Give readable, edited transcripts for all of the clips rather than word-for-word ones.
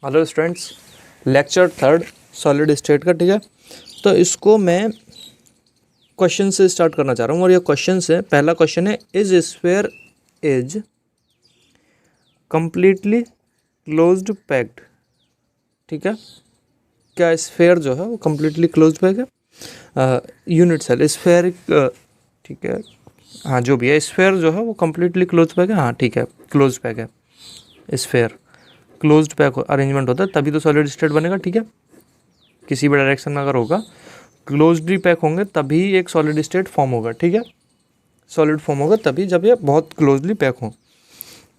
Hello students, lecture third solid state का। ठीक है, तो इसको मैं क्वेश्चन से स्टार्ट करना चाह रहा हूँ और ये क्वेश्चन है, पहला क्वेश्चन है, is sphere is completely closed packed. ठीक है, क्या स्फीयर जो है वो कंप्लीटली क्लोज्ड पैक है? यूनिट सेल स्फीयर, ठीक है, हाँ जो भी है, स्फीयर जो है वो कंप्लीटली क्लोज्ड पैक है। हाँ ठीक है, क्लोज्ड पैक है। स्फीयर क्लोज्ड पैक अरेंजमेंट होता है तभी तो सॉलिड स्टेट बनेगा। ठीक है, किसी भी डायरेक्शन में अगर होगा, क्लोज्डली पैक होंगे तभी एक सॉलिड स्टेट फॉर्म होगा। ठीक है, सॉलिड फॉर्म होगा तभी जब ये बहुत क्लोजली पैक हो।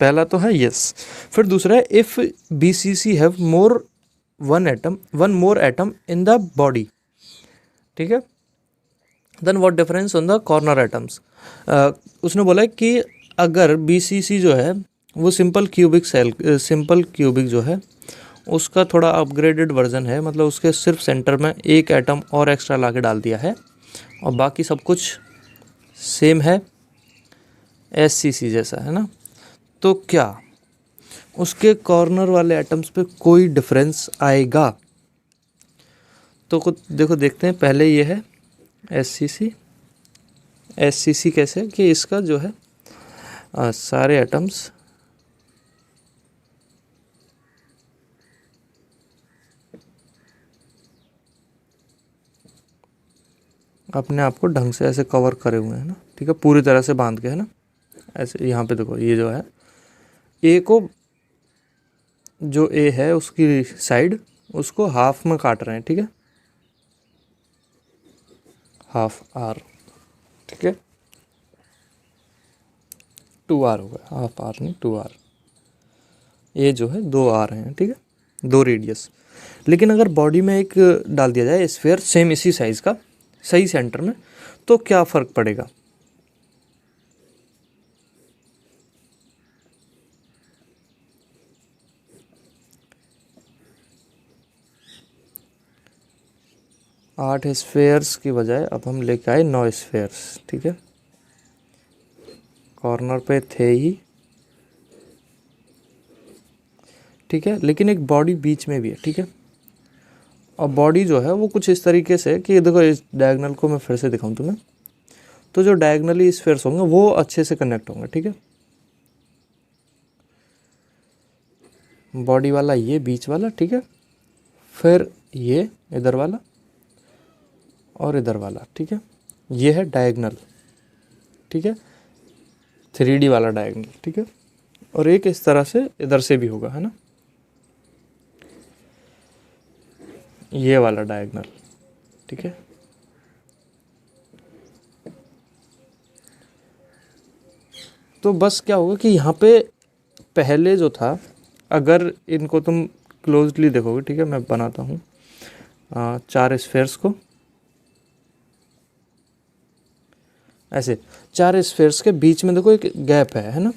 पहला तो है यस। फिर दूसरा है, if B C C have one more atom in the body. ठीक है, then what difference on the corner atoms. उसने बोला है कि अगर बी सी सी जो है वो सिंपल क्यूबिक जो है उसका थोड़ा अपग्रेडेड वर्जन है, मतलब उसके सिर्फ सेंटर में एक एटम और एक्स्ट्रा ला के डाल दिया है और बाकी सब कुछ सेम है, एस सी सी जैसा है ना, तो क्या उसके कॉर्नर वाले एटम्स पे कोई डिफरेंस आएगा? तो खुद देखो, देखते हैं। पहले ये है एस सी सी कैसे कि इसका जो है सारे एटम्स अपने आप को ढंग से ऐसे कवर करे हुए हैं ना। ठीक है, पूरी तरह से बांध के, है ना, ऐसे। यहाँ पे देखो, ये जो है ए को, जो ए है उसकी साइड, उसको हाफ में काट रहे हैं। ठीक है, हाफ आर। ठीक है, 2R हो गया, हाफ आर नहीं 2R। ये जो है 2R हैं। ठीक है, 2 रेडियस। लेकिन अगर बॉडी में एक डाल दिया जाए स्फीयर सेम इसी साइज़ का, सही सेंटर में, तो क्या फ़र्क पड़ेगा? आठ स्फीयर्स की बजाय अब हम लेके आए 9 स्फीयर्स। ठीक है, कॉर्नर पे थे ही। ठीक है, लेकिन एक बॉडी बीच में भी है। ठीक है, और बॉडी जो है वो कुछ इस तरीके से कि देखो, इस डायगोनल को मैं फिर से दिखाऊं तुम्हें, तो जो डायगोनली स्फीयर्स होंगे वो अच्छे से कनेक्ट होंगे। ठीक है, बॉडी वाला ये बीच वाला, ठीक है, फिर ये इधर वाला और इधर वाला। ठीक है, ये है डायगोनल। ठीक है, 3D वाला डायगोनल। ठीक है, और एक इस तरह से इधर से भी होगा, है ना, ये वाला डायगोनल। ठीक है, तो बस क्या होगा कि यहाँ पे पहले जो था, अगर इनको तुम क्लोजली देखोगे, ठीक है, मैं बनाता हूँ 4 स्फीयर्स को ऐसे। 4 स्फीयर्स के बीच में देखो एक गैप है ना,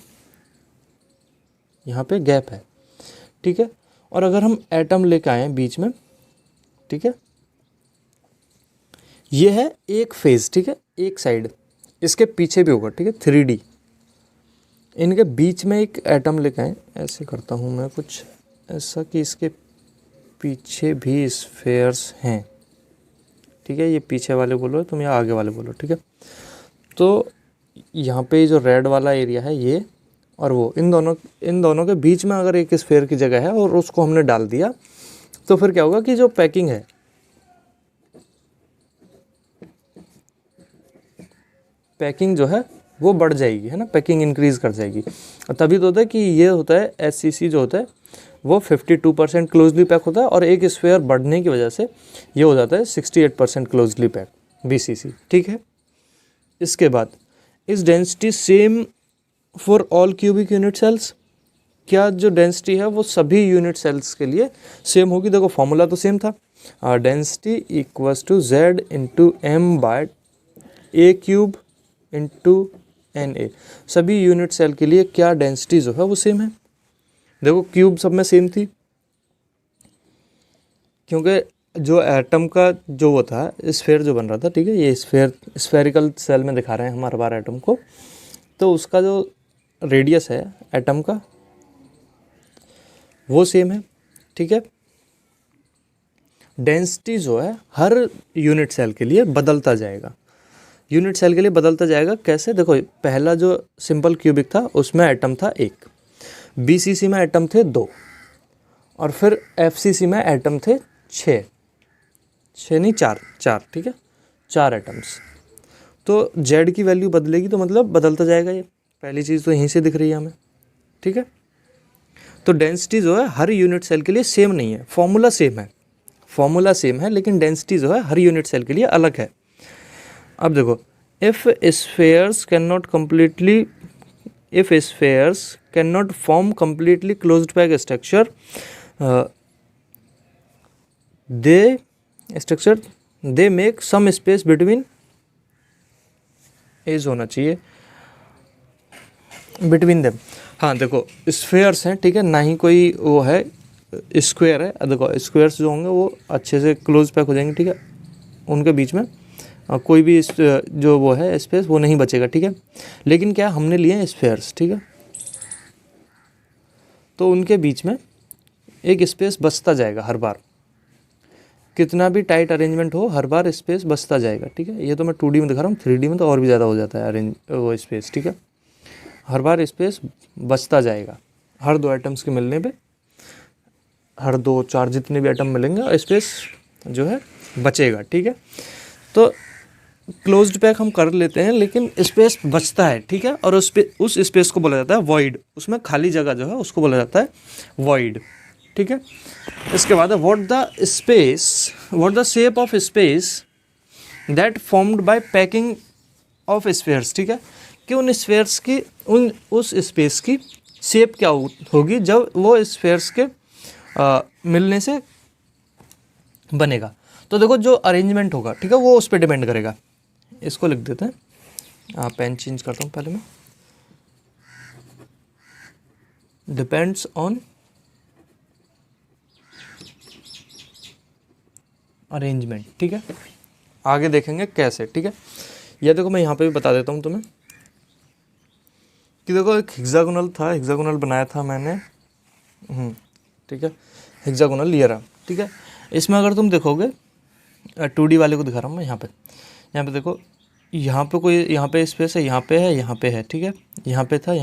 यहाँ पे गैप है। ठीक है, और अगर हम एटम लेके आए बीच में, ठीक है, ये है एक फेज। ठीक है, एक साइड, इसके पीछे भी होगा। ठीक है, 3D। इनके बीच में एक एटम लेके आए, ऐसे करता हूँ मैं कुछ ऐसा कि इसके पीछे भी स्फीयर्स हैं। ठीक है, ये पीछे वाले बोलो तुम या आगे वाले बोलो। ठीक है, तो यहाँ पे जो रेड वाला एरिया है ये और वो, इन दोनों के बीच में अगर एक स्फीयर की जगह है और उसको हमने डाल दिया, तो फिर क्या होगा कि जो पैकिंग है, पैकिंग जो है वो बढ़ जाएगी, है ना, पैकिंग इंक्रीज कर जाएगी। और तभी तो होता है कि ये होता है एस सी सी जो होता है वो 52% क्लोजली पैक होता है, और एक स्फीयर बढ़ने की वजह से ये हो जाता है 68% closely pack, B C C. ठीक है, इसके बाद इस density same for all cubic unit cells. क्या जो डेंसिटी है वो सभी यूनिट सेल्स के लिए सेम होगी? देखो, फॉर्मूला तो सेम था, density equals to Z into M by A cube into N A. सभी यूनिट सेल के लिए क्या डेंसिटी जो है वो सेम है। देखो, क्यूब सब में सेम थी, क्योंकि जो एटम का जो वो था स्फीयर जो बन रहा था, ठीक है, ये स्फेरिकल सेल में दिखा रहे हैं हम हर बार एटम को, तो उसका जो रेडियस है एटम का वो सेम है। ठीक है। डेंसिटी जो है हर यूनिट सेल के लिए बदलता जाएगा, यूनिट सेल के लिए बदलता जाएगा। कैसे? देखो, पहला जो सिंपल क्यूबिक था उसमें एटम था 1, बीसीसी में एटम थे 2, और फिर एफसीसी में एटम थे 6 नहीं 4, ठीक है, 4 एटम्स। तो जेड की वैल्यू बदलेगी तो मतलब बदलता जाएगा। ये पहली चीज़ तो यहीं से दिख रही है हमें, ठीक है। तो डेंसिटी जो है हर यूनिट सेल के लिए सेम नहीं है, फॉर्मूला सेम है लेकिन डेंसिटी जो है हर यूनिट सेल के लिए अलग है। अब देखो, if spheres can not form completely closed pack structure, they make some space between, as होना चाहिए बिटवीन देम। हाँ देखो, स्फेयर्स हैं, ठीक है, ना ही कोई वो है स्क्वायर है। देखो स्क्वायर्स जो होंगे वो अच्छे से क्लोज पैक हो जाएंगे, ठीक है, उनके बीच में कोई भी जो वो है स्पेस वो नहीं बचेगा, ठीक है। लेकिन क्या हमने लिए हैं स्फेयर्स, ठीक है, तो उनके बीच में एक स्पेस बचता जाएगा हर बार, कितना भी टाइट अरेंजमेंट हो हर बार स्पेस बचता जाएगा, ठीक है। ये तो मैं 2D में दिखा रहा हूँ, 3D में तो और भी ज़्यादा हो जाता है अरेंज वो स्पेस, ठीक है। हर बार स्पेस बचता जाएगा, हर 2 एटम्स के मिलने पे, हर 2, 4 जितने भी एटम मिलेंगे स्पेस जो है बचेगा, ठीक है। तो क्लोज्ड पैक हम कर लेते हैं लेकिन स्पेस बचता है, ठीक है, और उस स्पेस को बोला जाता है वॉइड। उसमें खाली जगह जो है उसको बोला जाता है वॉइड, ठीक है। इसके बाद what the shape of space that formed by packing of spheres, ठीक है, कि उन स्फेयर्स की उस स्पेस की शेप क्या होगी जब वो स्फेयर्स के मिलने से बनेगा। तो देखो जो अरेंजमेंट होगा, ठीक है, वो उस पर डिपेंड करेगा। इसको लिख देते हैं, पेन चेंज करता हूँ पहले मैं, डिपेंड्स ऑन अरेंजमेंट, ठीक है। आगे देखेंगे कैसे, ठीक है। ये देखो मैं यहाँ पे भी बता देता हूँ तुम्हें कि देखो एक हेक्सागोनल था, हेक्सागोनल बनाया था मैंने, ठीक है, हेक्सागोनल लिया रहा, ठीक है। इसमें अगर तुम देखोगे 2D वाले को दिखा रहा हूँ मैं, यहाँ पे देखो, यहाँ पे स्पेस है, यहाँ पे है, ठीक है, यहाँ पे था,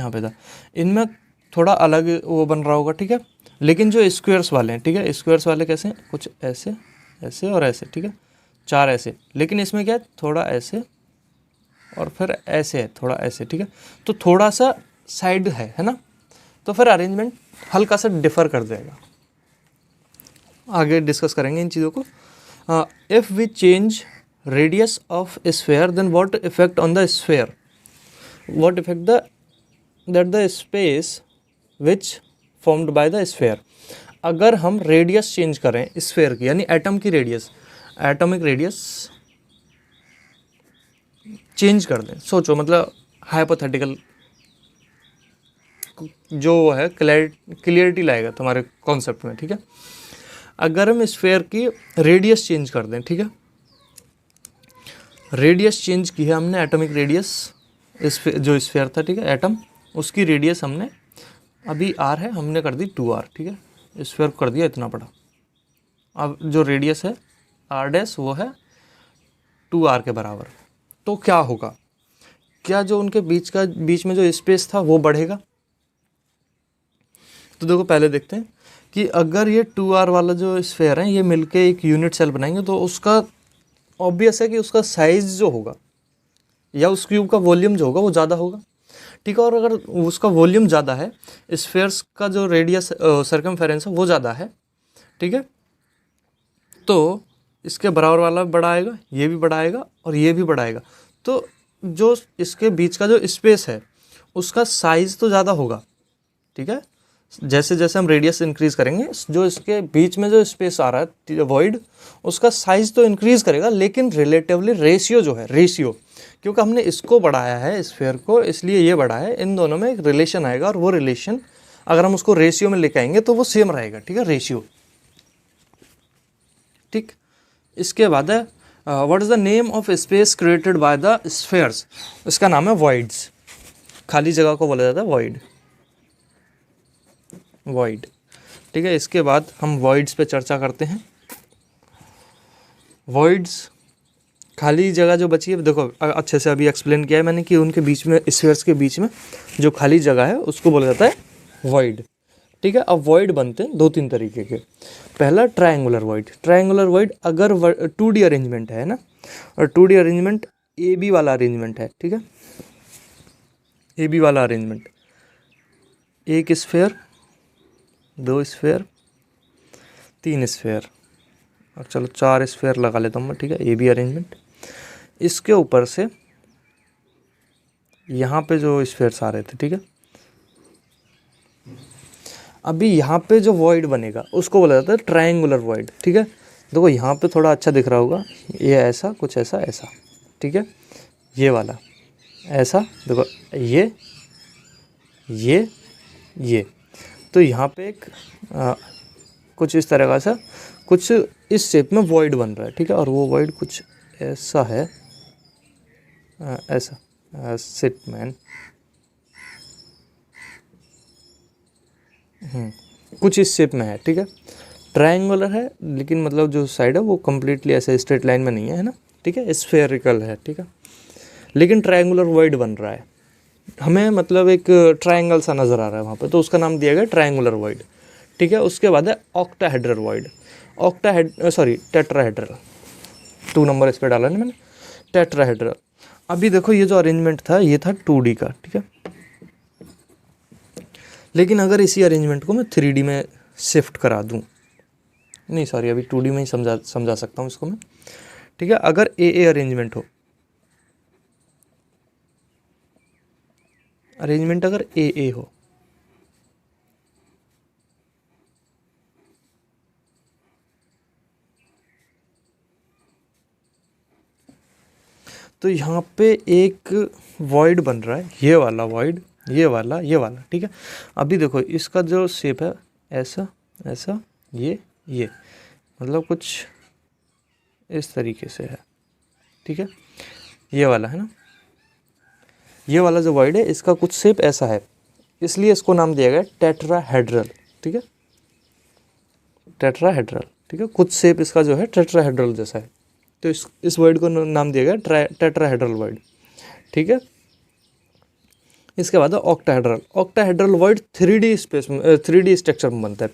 इनमें थोड़ा अलग वो बन रहा होगा, ठीक है। लेकिन जो स्क्वायर्स वाले हैं, ठीक है, स्क्वायर्स वाले कैसे हैं, कुछ ऐसे ऐसे और ऐसे, ठीक है, 4 ऐसे, लेकिन इसमें क्या है, थोड़ा ऐसे और फिर ऐसे है, थोड़ा ऐसे, ठीक है। तो थोड़ा सा साइड है ना, तो फिर अरेंजमेंट हल्का सा डिफर कर जाएगा। आगे डिस्कस करेंगे इन चीज़ों को। If we change radius of sphere then what effect on the sphere, what effect the space which formed by the sphere. अगर हम रेडियस चेंज करें स्फेयर की, यानी एटम की रेडियस, एटॉमिक रेडियस चेंज कर दें, सोचो, मतलब हाइपोथेटिकल जो है क्लियरिटी लाएगा तुम्हारे कॉन्सेप्ट में, ठीक है। अगर हम स्फेयर की रेडियस चेंज कर दें, ठीक है, रेडियस चेंज की है हमने, एटॉमिक रेडियस, जो स्फेयर था, ठीक है, एटम, उसकी रेडियस हमने अभी r है, हमने कर दी 2r, ठीक है, स्फेयर को कर दिया इतना बड़ा। अब जो रेडियस है r' वो है 2r के बराबर। तो क्या होगा, क्या जो उनके बीच में जो स्पेस था वो बढ़ेगा। तो देखो पहले देखते हैं कि अगर ये 2r वाला जो स्फेयर है ये मिलके एक यूनिट सेल बनाएंगे तो उसका ऑब्वियस है कि उसका साइज जो होगा या उस क्यूब का वॉल्यूम जो होगा वो ज़्यादा होगा, ठीक है। और अगर उसका वॉल्यूम ज़्यादा है, स्फेयर्स का जो रेडियस सर्कमफेरेंस है वो ज़्यादा है, ठीक है, तो इसके बराबर वाला बड़ा आएगा, ये भी बड़ा आएगा और ये भी बड़ा आएगा। तो जो इसके बीच का जो स्पेस है उसका साइज़ तो ज़्यादा होगा, ठीक है। जैसे जैसे हम रेडियस इंक्रीज़ करेंगे, जो इसके बीच में जो स्पेस आ रहा है वॉइड, उसका साइज़ तो इंक्रीज़ करेगा, लेकिन रिलेटिवली रेशियो जो है, रेशियो, क्योंकि हमने इसको बढ़ाया है स्फेयर को, इसलिए ये बढ़ा है, इन दोनों में एक रिलेशन आएगा और वो रिलेशन अगर हम उसको रेशियो में लेके आएंगे तो वो सेम रहेगा, ठीक है, रेशियो, ठीक। इसके बाद है what is the name of space created by the spheres. इसका नाम है वॉइड्स, खाली जगह को बोला जाता है वॉइड। ठीक है। इसके बाद हम वॉइड्स पे चर्चा करते हैं। वॉइड्स, खाली जगह जो बची है, देखो अच्छे से अभी एक्सप्लेन किया है मैंने कि उनके बीच में, स्फीयर्स के बीच में जो खाली जगह है उसको बोला जाता है वॉइड। ठीक है। अब वॉइड बनते हैं 2-3 तरीके के। पहला ट्रायंगुलर वॉइड। ट्रायंगुलर वॉइड अगर 2D अरेंजमेंट है ना, और 2D अरेंजमेंट AB वाला अरेंजमेंट है, ठीक है, AB वाला अरेंजमेंट, एक स्फीयर, 2 स्फीयर, 3 स्फीयर, और चलो 4 स्फीयर लगा लेता हूँ मैं, ठीक है, AB अरेंजमेंट। इसके ऊपर से यहाँ पे जो स्फीयर्स आ रहे थे, ठीक है, अभी यहाँ पे जो वॉइड बनेगा उसको बोला जाता है ट्रायंगुलर वॉइड। ठीक है। देखो यहाँ पे थोड़ा अच्छा दिख रहा होगा, ये ऐसा कुछ, ऐसा ऐसा, ठीक है, ये वाला ऐसा, देखो ये तो यहाँ पे एक कुछ इस तरह का सा कुछ इस शेप में वॉइड बन रहा है। ठीक है। और वो वॉइड कुछ ऐसा है, ऐसा सिट मैन, कुछ इस शेप में है। ठीक है। ट्रायंगुलर है, लेकिन मतलब जो साइड है वो कम्प्लीटली ऐसे स्ट्रेट लाइन में नहीं है, है ना। ठीक है। स्फेरिकल है, ठीक है, लेकिन ट्रायंगुलर वॉइड बन रहा है हमें, मतलब एक ट्रायंगल सा नज़र आ रहा है वहाँ पे, तो उसका नाम दिया गया ट्रायंगुलर वॉइड। ठीक है। उसके बाद है ऑक्टाहेड्रल वॉइड। टेट्राहेड्रल, 2 नंबर इस पर डाला ना मैंने, टेट्राहेड्रल। अभी देखो ये जो अरेंजमेंट था ये था 2D का, ठीक है, लेकिन अगर इसी अरेंजमेंट को मैं 3D में शिफ्ट करा दूँ, नहीं सॉरी, अभी 2D में ही समझा सकता हूँ इसको मैं। ठीक है। अगर AA अरेंजमेंट हो, अरेंजमेंट अगर AA हो, तो यहाँ पे एक वॉइड बन रहा है, ये वाला वॉइड, ये वाला। ठीक है। अभी देखो इसका जो शेप है ऐसा ऐसा, ये मतलब कुछ इस तरीके से है। ठीक है। ये वाला है ना, ये वाला जो वॉइड है इसका कुछ शेप ऐसा है, इसलिए इसको नाम दिया गया टेट्राहेड्रल। ठीक है। टेट्राहेड्रल, ठीक है, कुछ शेप इसका जो है टेट्राहेड्रल जैसा है, तो इस वर्ड को नाम दिया गया टेट्राहेड्रल वर्ड। ठीक है। इसके बाद octahedral. Octahedral word 3D space में, 3D स्ट्रक्चर में बनता है।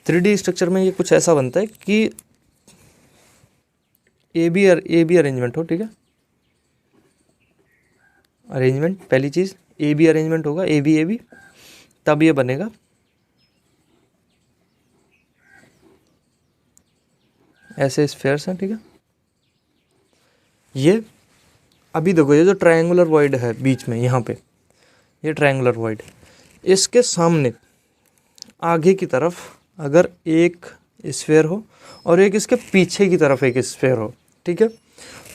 3D स्ट्रक्चर में ये कुछ ऐसा बनता है कि AB अरेंजमेंट हो, ठीक है, अरेंजमेंट पहली चीज़ AB अरेंजमेंट होगा, AB तब ये बनेगा। ऐसे स्फेयर्स हैं, ठीक है। ये अभी देखो ये जो ट्रायंगुलर वॉइड है बीच में यहाँ पे, ये ट्रायंगुलर वॉइड, इसके सामने आगे की तरफ अगर एक स्फेयर हो और एक इसके पीछे की तरफ एक स्फेयर हो, ठीक है,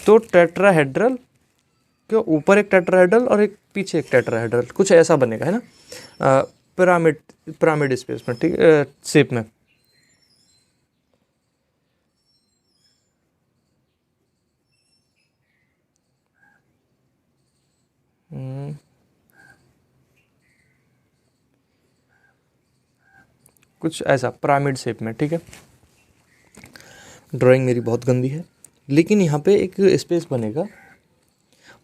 तो टेट्राहेड्रल के ऊपर एक टेट्राहेड्रल और एक पीछे एक टेट्राहेड्रल, कुछ ऐसा बनेगा, है ना, पिरामिड स्पेस में, ठीक है, शेप में। कुछ ऐसा पिरामिड शेप में, ठीक है। ड्राइंग मेरी बहुत गंदी है, लेकिन यहाँ पे एक स्पेस बनेगा,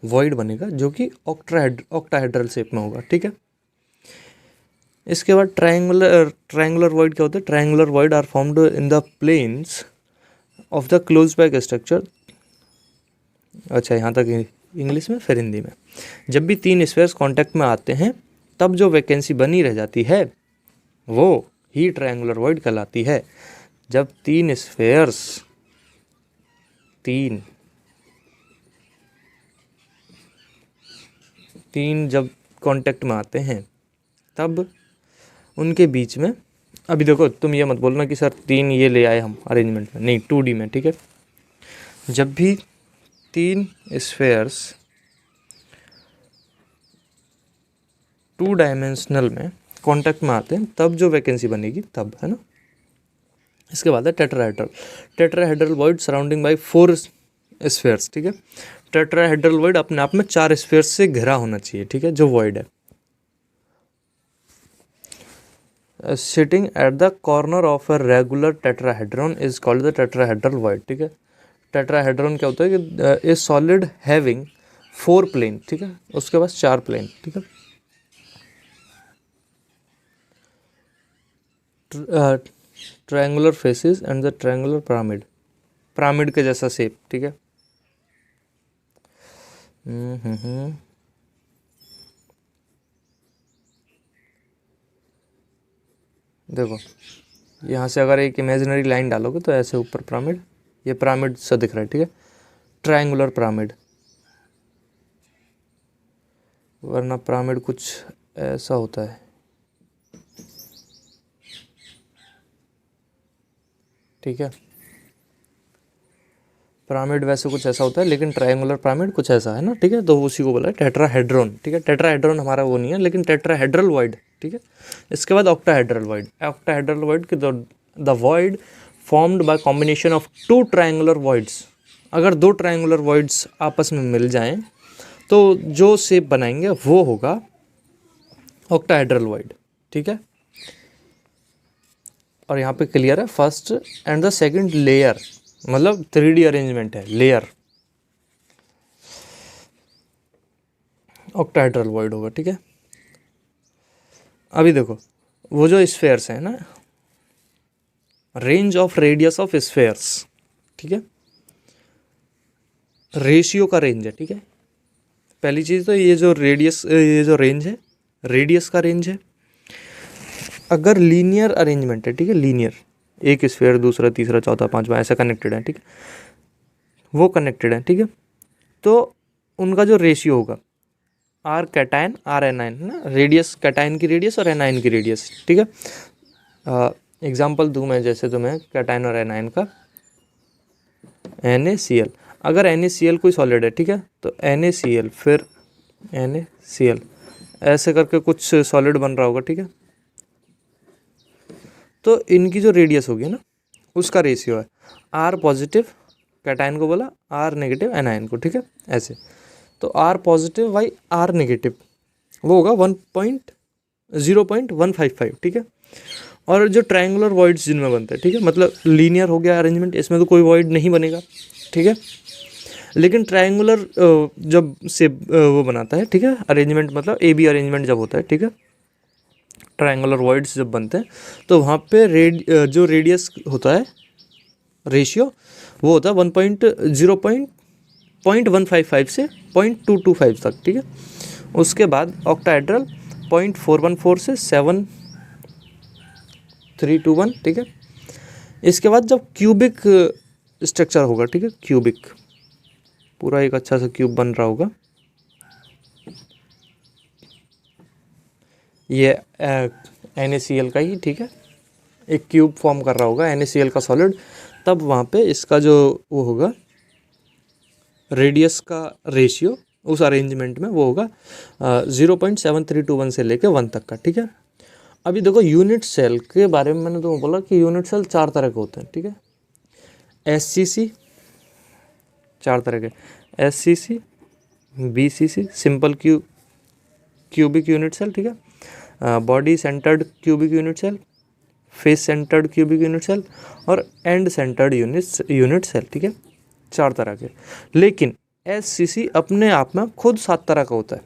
वॉइड बनेगा, जो कि ऑक्टाहेड्रल शेप में होगा। ठीक है। इसके बाद ट्रायंगुलर वॉइड क्या होता है? Triangular void are formed in the planes of the close pack structure. अच्छा, यहाँ तक इंग्लिश में, फिर हिंदी में। जब भी 3 स्फीयर्स कांटेक्ट में आते हैं तब जो वैकेंसी बनी रह जाती है वो ही ट्रायंगुलर वॉइड कहलाती है। जब 3 स्फीयर्स, 3 जब कांटेक्ट में आते हैं तब उनके बीच में, अभी देखो तुम ये मत बोलना कि सर 3 ये ले आए हम अरेंजमेंट में, नहीं 2D में, ठीक है। जब भी 3 स्फीयर्स 2 डायमेंशनल में कांटेक्ट में आते हैं तब जो वैकेंसी बनेगी तब, है ना। इसके बाद है tetrahedral. Tetrahedral void surrounding by 4 spheres, ठीक है। टेट्राहेड्रल वॉइड अपने आप में 4 स्फीयर्स से घिरा होना चाहिए, ठीक है, जो वॉइड है। Sitting at the corner of a regular tetrahedron is called the tetrahedral void, ठीक है। टेट्राहेड्रॉन क्या होता है कि ए सॉलिड हैविंग 4 प्लेन, ठीक है, उसके पास 4 प्लेन, ठीक है। Triangular faces and the triangular pyramid, pyramid के जैसा शेप, ठीक है। देखो यहाँ से अगर एक इमेजिनरी लाइन डालोगे तो ऐसे ऊपर पिरामिड, ये पिरामिड सा दिख रहा है, ठीक है, ट्रायंगुलर पिरामिड। वरना पिरामिड कुछ ऐसा होता है, ठीक है। पिरामिड वैसे कुछ ऐसा होता है, लेकिन ट्रायंगुलर पिरामिड कुछ ऐसा है ना, ठीक है। तो उसी को बोला है टेट्राहेड्रॉन, ठीक है। टेट्राहेड्रॉन हमारा वो नहीं है, लेकिन टेट्राहेड्रल वॉइड, ठीक है। इसके बाद ऑक्टाहेड्रल वॉइड। ऑक्टाहेड्रल वॉइड की the void formed by combination of 2 triangular voids. अगर 2 ट्रायंगुलर वॉइड्स आपस में मिल जाएं तो जो शेप बनाएंगे वो होगा ऑक्टाहेड्रल वॉइड, ठीक है। और यहाँ पे क्लियर है, first and the second layer, मतलब 3D अरेंजमेंट है, लेयर ऑक्टाहेड्रल वॉइड होगा, ठीक है। अभी देखो वो जो स्फेयर्स हैं ना, range of radius of spheres, ठीक है, रेशियो का रेंज है, ठीक है। पहली चीज़ तो ये जो रेडियस, ये जो रेंज है, रेडियस का रेंज है। अगर लीनियर अरेंजमेंट है, ठीक है, लीनियर, एक स्फेयर दूसरा तीसरा चौथा पांचवा ऐसा कनेक्टेड है, ठीक है, वो कनेक्टेड है, ठीक है। तो उनका जो रेशियो होगा आर कैटायन आर एनायन, है ना, रेडियस कैटायन की रेडियस और एनायन की रेडियस, ठीक है। एग्जांपल दूं मैं, जैसे तुम्हें कैटायन और एनायन का, NaCl, अगर NaCl कोई सॉलिड है, ठीक है, तो NaCl फिर NaCl ऐसे करके कुछ सॉलिड बन रहा होगा, ठीक है। तो इनकी जो रेडियस होगी ना, उसका रेशियो है आर पॉजिटिव कैटायन को बोला, आर नेगेटिव एनायन को, ठीक है, ऐसे। तो R positive by R negative वो होगा 0.155, ठीक है। और जो ट्रायंगुलर वॉइड्स जिनमें बनते हैं, ठीक है, मतलब लीनियर हो गया अरेंजमेंट, इसमें तो कोई वॉइड नहीं बनेगा, ठीक है। लेकिन ट्रायंगुलर जब से वो बनाता है, ठीक है, अरेंजमेंट मतलब AB अरेंजमेंट जब होता है, ठीक है, ट्रायंगुलर वॉइड्स जब बनते हैं, तो वहाँ पे जो रेडियस होता है, रेशियो वो होता है 0.155 से 0.225 तक, ठीक है। उसके बाद ऑक्टाहेड्रल 0.414 से 7.321, ठीक है। इसके बाद जब क्यूबिक स्ट्रक्चर होगा, ठीक है, क्यूबिक, पूरा एक अच्छा सा क्यूब बन रहा होगा, ये NaCl का ही, ठीक है, एक क्यूब फॉर्म कर रहा होगा NaCl का सॉलिड, तब वहाँ पे इसका जो वो होगा रेडियस का रेशियो उस अरेंजमेंट में वो होगा 0.7321 से लेके 1 तक का, ठीक है। अभी देखो यूनिट सेल के बारे में मैंने तुम्हें बोला कि यूनिट सेल 4 तरह के होते हैं, ठीक है। SCC 4 तरह के, SCC, BCC simple cubic unit cell, ठीक है, body centred cubic unit cell, face centred cubic unit cell और एंड सेंटर्ड यूनिट सेल, ठीक है, 4 तरह के। लेकिन SCC अपने आप में खुद 7 तरह का होता है,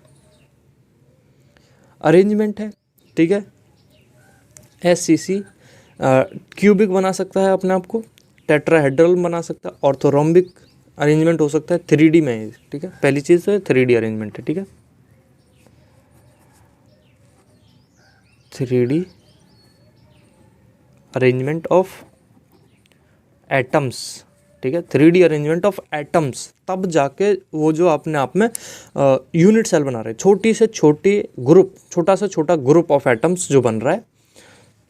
अरेंजमेंट है, ठीक है। SCC क्यूबिक बना सकता है अपने आप को, टेट्राहेड्रल बना सकता है, ऑर्थोरोम्बिक अरेंजमेंट हो सकता है, 3D में, ठीक है। पहली चीज़ तो 3D अरेंजमेंट है, ठीक है, 3D अरेंजमेंट ऑफ एटम्स, ठीक है, 3D अरेंजमेंट ऑफ एटम्स, तब जाके वो जो अपने आप में यूनिट सेल बना रहे हैं, छोटी से छोटी ग्रुप, छोटा से छोटा ग्रुप ऑफ एटम्स जो बन रहा है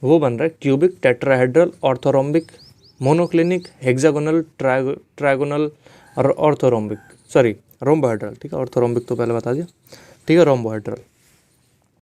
वो बन रहा है cubic, tetrahedral, orthorhombic, monoclinic, hexagonal, trigonal और ऑर्थोरोम्बिक, सॉरी रोम्बोहेड्रल, ठीक है, ऑर्थोरोम्बिक तो पहले बता दिया, ठीक है, रोम्बोहेड्रल।